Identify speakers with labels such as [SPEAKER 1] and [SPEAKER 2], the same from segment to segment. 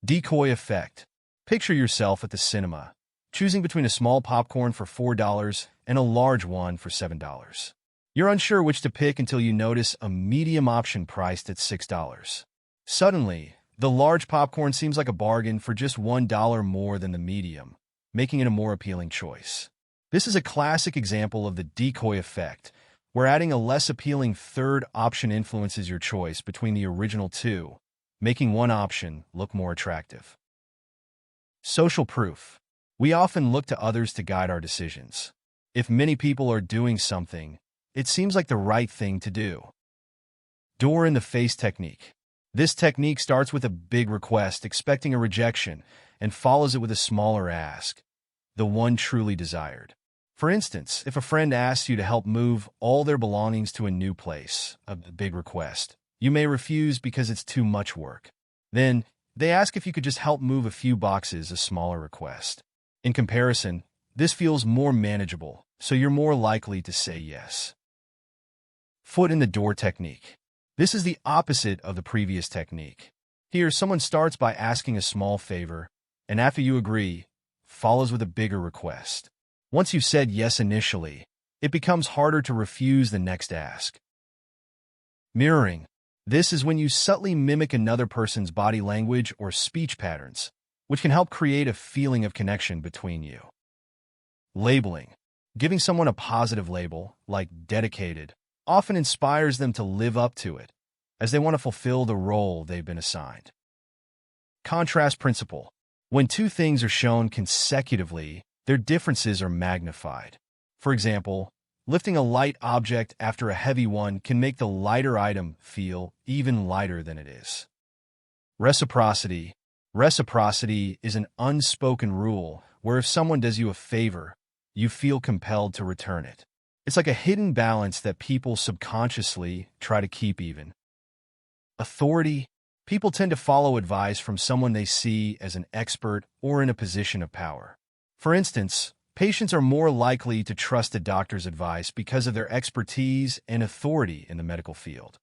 [SPEAKER 1] Decoy Effect. Picture yourself at the cinema, choosing between a small popcorn for $4 and a large one for $7. You're unsure which to pick until you notice a medium option priced at $6. Suddenly, the large popcorn seems like a bargain for just $1 more than the medium, making it a more appealing choice. This is a classic example of the decoy effect, where adding a less appealing third option influences your choice between the original two, making one option look more attractive. Social proof. We often look to others to guide our decisions. If many people are doing something, it seems like the right thing to do. Door-in-the-face technique. This technique starts with a big request, expecting a rejection, and follows it with a smaller ask, the one truly desired. For instance, if a friend asks you to help move all their belongings to a new place, a big request, you may refuse because it's too much work. Then, they ask if you could just help move a few boxes, a smaller request. In comparison, this feels more manageable, so you're more likely to say yes. Foot in the door technique. This is the opposite of the previous technique. Here, someone starts by asking a small favor, and after you agree, follows with a bigger request. Once you've said yes initially, it becomes harder to refuse the next ask. Mirroring. This is when you subtly mimic another person's body language or speech patterns, which can help create a feeling of connection between you. Labeling. Giving someone a positive label, like dedicated, often inspires them to live up to it, as they want to fulfill the role they've been assigned. Contrast principle. When two things are shown consecutively, their differences are magnified. For example, lifting a light object after a heavy one can make the lighter item feel even lighter than it is. Reciprocity. Reciprocity is an unspoken rule where if someone does you a favor, you feel compelled to return it. It's like a hidden balance that people subconsciously try to keep even. Authority. People tend to follow advice from someone they see as an expert or in a position of power. For instance, patients are more likely to trust a doctor's advice because of their expertise and authority in the medical field.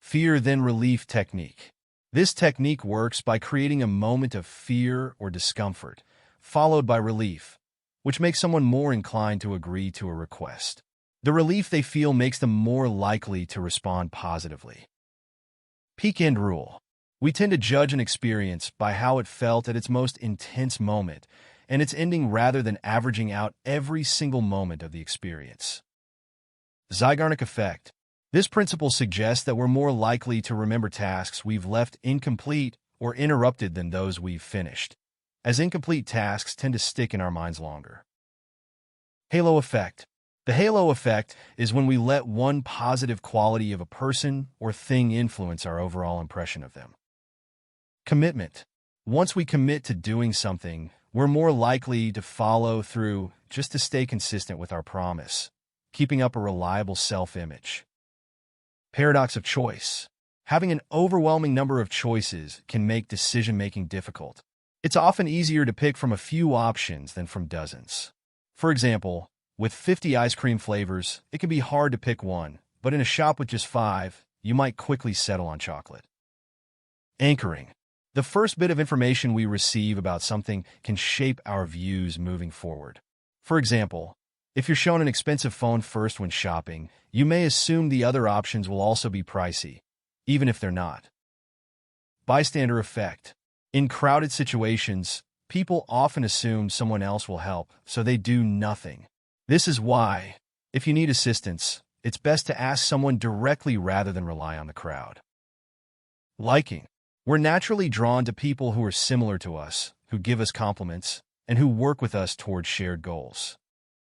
[SPEAKER 1] Fear then relief technique. This technique works by creating a moment of fear or discomfort, followed by relief, which makes someone more inclined to agree to a request. The relief they feel makes them more likely to respond positively. Peak end rule. We tend to judge an experience by how it felt at its most intense moment and its ending rather than averaging out every single moment of the experience. Zeigarnik Effect. This principle suggests that we're more likely to remember tasks we've left incomplete or interrupted than those we've finished, as incomplete tasks tend to stick in our minds longer. Halo Effect. The halo effect is when we let one positive quality of a person or thing influence our overall impression of them. Commitment. Once we commit to doing something, we're more likely to follow through just to stay consistent with our promise, keeping up a reliable self-image. Paradox of choice. Having an overwhelming number of choices can make decision-making difficult. It's often easier to pick from a few options than from dozens. For example, with 50 ice cream flavors, it can be hard to pick one, but in a shop with just 5, you might quickly settle on chocolate. Anchoring. The first bit of information we receive about something can shape our views moving forward. For example, if you're shown an expensive phone first when shopping, you may assume the other options will also be pricey, even if they're not. Bystander effect. In crowded situations, people often assume someone else will help, so they do nothing. This is why, if you need assistance, it's best to ask someone directly rather than rely on the crowd. Liking. We're naturally drawn to people who are similar to us, who give us compliments, and who work with us towards shared goals.